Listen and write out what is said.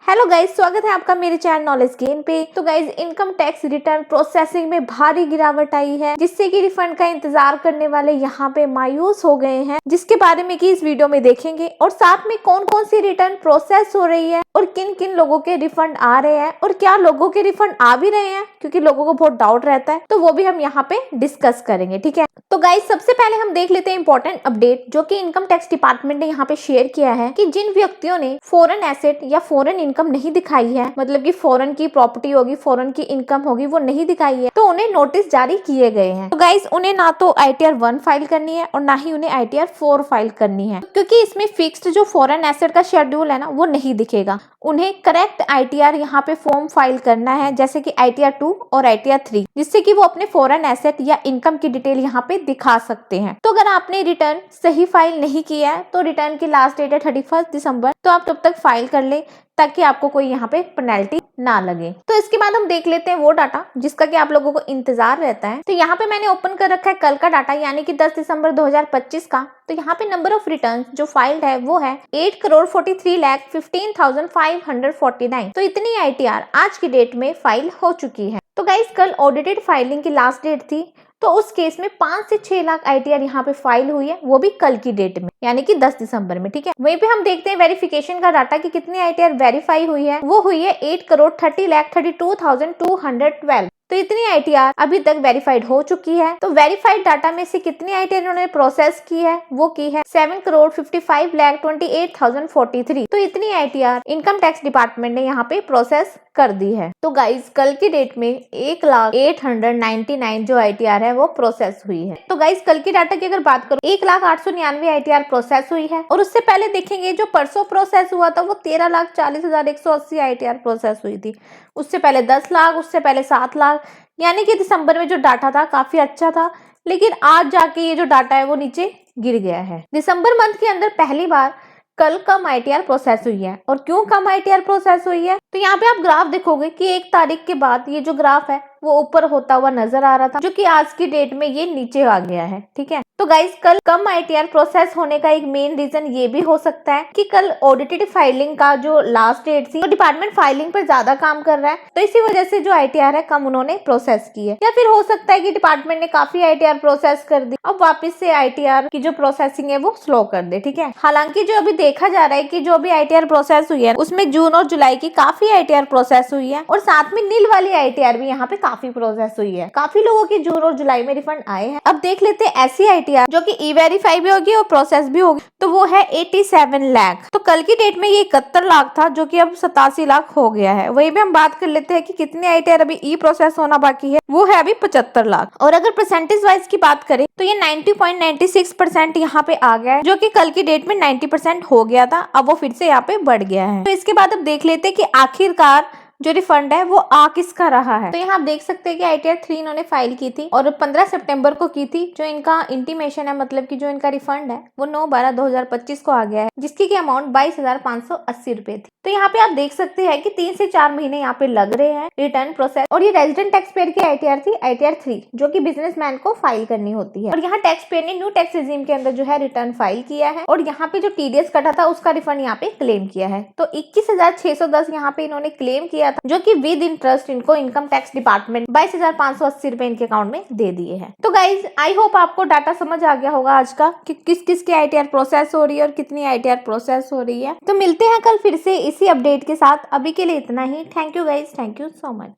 Hello guys, स्वागत है आपका मेरे चैनल नॉलेज गेन पे। तो guys, income tax return processing में भारी गिरावट आई है, जिससे कि रिफंड का इंतजार करने वाले यहाँ पे मायूस हो गए हैं, जिसके बारे में कि इस वीडियो में देखेंगे। और साथ में कौन कौन सी रिटर्न प्रोसेस हो रही है और किन किन लोगों के रिफंड आ रहे हैं और क्या लोगों के रिफंड आ भी रहे हैं, क्योंकि लोगों को बहुत डाउट रहता है। तो वो भी हम यहाँ पे डिस्कस करेंगे, ठीक है। तो गाइज, सबसे पहले हम देख लेते हैं इंपॉर्टेंट अपडेट जो कि इनकम टैक्स डिपार्टमेंट ने यहाँ पे शेयर किया है कि जिन व्यक्तियों ने फॉरेन एसेट या फॉरेन इनकम नहीं दिखाई है, मतलब कि फॉरेन की प्रॉपर्टी होगी, फॉरेन की इनकम होगी, वो नहीं दिखाई है, तो उन्हें नोटिस जारी किए गए हैं। तो गाइज, उन्हें ना तो ITR 1 फाइल करनी है और ना ही उन्हें ITR 4 फाइल करनी है, क्योंकि इसमें फिक्स्ड जो फॉरेन एसेट का शेड्यूल है ना, वो नहीं दिखेगा। उन्हें करेक्ट ITR यहाँ पे फॉर्म फाइल करना है, जैसे कि ITR 2 और ITR 3, जिससे कि वो अपने फॉरेन एसेट या इनकम की डिटेल यहाँ पे दिखा सकते हैं। तो अगर आपने रिटर्न सही फाइल नहीं किया है तो रिटर्न की लास्ट डेट है 31 दिसंबर, तो आप तब तक फाइल कर ले ताकि आपको कोई यहाँ पे पेनल्टी ना लगे। तो इसके बाद हम देख लेते हैं वो डाटा जिसका कि आप लोगों को इंतजार रहता है। तो यहाँ पे मैंने ओपन कर रखा है कल का डाटा, यानी कि 10 दिसंबर 2025 का। तो यहाँ पे नंबर ऑफ रिटर्न जो फाइल्ड है वो है 8,43,15,549। तो इतनी ITR आज की डेट में फाइल हो चुकी है। तो गाइस, कल ऑडिटेड फाइलिंग की लास्ट डेट थी, तो उस केस में 5 से 6 लाख ITR यहाँ पे फाइल हुई है, वो भी कल की डेट में, यानी कि 10 दिसंबर में, ठीक है। वहीं पे हम देखते हैं वेरिफिकेशन का डाटा कि कितनी ITR वेरीफाई हुई है। वो हुई है 8,30,32,212। तो इतनी ITR अभी तक वेरीफाइड हो चुकी है। तो वेरीफाइड डाटा में से कितनी ITR इन्होंने प्रोसेस की है, वो की है 7,55,28,043। तो इतनी ITR इनकम टैक्स डिपार्टमेंट ने यहाँ पे प्रोसेस कर दी है। तो गाइज, कल की डेट में 1,0899 जो ITR है वो प्रोसेस हुई है। तो गाइज, कल की डाटा की अगर बात करूं, 1,899 ITR प्रोसेस हुई है। और उससे पहले देखेंगे जो परसों प्रोसेस हुआ था वो 13,40,180 ITR प्रोसेस हुई थी। उससे पहले 10 लाख, उससे पहले 7 लाख, यानी कि दिसंबर में जो डाटा था काफी अच्छा था। लेकिन आज जाके ये जो डाटा है वो नीचे गिर गया है। दिसंबर मंथ के अंदर पहली बार कल कम ITR प्रोसेस हुई है। और क्यों कम ITR प्रोसेस हुई है, तो यहाँ पे आप ग्राफ देखोगे कि 1 तारीख के बाद ये जो ग्राफ है वो ऊपर होता हुआ नजर आ रहा था, जो कि आज की डेट में ये नीचे आ गया है, ठीक है। तो गाइस, कल कम ITR प्रोसेस होने का एक मेन रीजन ये भी हो सकता है कि कल ऑडिटेड फाइलिंग का जो लास्ट डेट थी, तो डिपार्टमेंट फाइलिंग पर ज्यादा काम कर रहा है, तो इसी वजह से जो ITR है कम उन्होंने प्रोसेस की है। या फिर हो सकता है कि डिपार्टमेंट ने काफी ITR प्रोसेस कर दी, अब वापिस से ITR की जो प्रोसेसिंग है वो स्लो कर दे, ठीक है। हालांकि जो अभी देखा जा रहा है कि जो अभी ITR प्रोसेस हुई है उसमें जून और जुलाई की काफी ITR प्रोसेस हुई है, और साथ में नील वाली ITR भी यहाँ पे काफी प्रोसेस हुई है। काफी लोगों की जून और जुलाई में रिफंड आए हैं। अब देख लेते हैं ऐसी ITR जो कि E-वेरीफाई भी होगी और प्रोसेस भी होगी। तो वो है 87 लाख। तो कल की डेट में ये 71 लाख था, जो कि अब 87 लाख हो गया है। वही भी हम बात कर लेते हैं कि कितनी ITR अभी ई प्रोसेस होना बाकी है, वो है अभी 75 लाख। और अगर परसेंटेज वाइज की बात करें तो ये 90.96% यहाँ पे आ गया है, जो कि कल की डेट में 90% हो गया था, अब वो फिर से यहाँ पे बढ़ गया है। तो इसके बाद अब देख लेते हैं कि आखिरकार जो रिफंड है वो आ किसका रहा है। तो यहाँ आप देख सकते हैं कि ITR 3 इन्होंने फाइल की थी और 15 सितंबर को की थी। जो इनका इंटीमेशन है, मतलब कि जो इनका रिफंड है वो 9/12/2025 को आ गया है, जिसकी की अमाउंट 22,580 रुपए थी। तो यहाँ पे आप देख सकते हैं कि 3 से 4 महीने यहाँ पे लग रहे हैं रिटर्न प्रोसेस। और ये रेजिडेंट टैक्स पेयर की ITR थी, ITR 3, जो कि बिजनेसमैन को फाइल करनी होती है। और यहाँ टैक्स पेयर ने न्यू टैक्स रिजीम के अंदर जो है रिटर्न फाइल किया है, और यहाँ पे जो TDS कटा था उसका रिफंड यहाँ पे क्लेम किया है। तो 21,610 यहाँ पे इन्होंने क्लेम किया था, जो कि विद इंटरेस्ट इनको इनकम टैक्स डिपार्टमेंट 22,580 रुपए इनके अकाउंट में दे दिए हैं। तो गाइज, आई होप आपको डाटा समझ आ गया होगा आज का कि किस किस की ITR प्रोसेस हो रही है और कितनी ITR प्रोसेस हो रही है। तो मिलते हैं कल फिर से इसी अपडेट के साथ। अभी के लिए इतना ही। Thank you guys, thank you so much.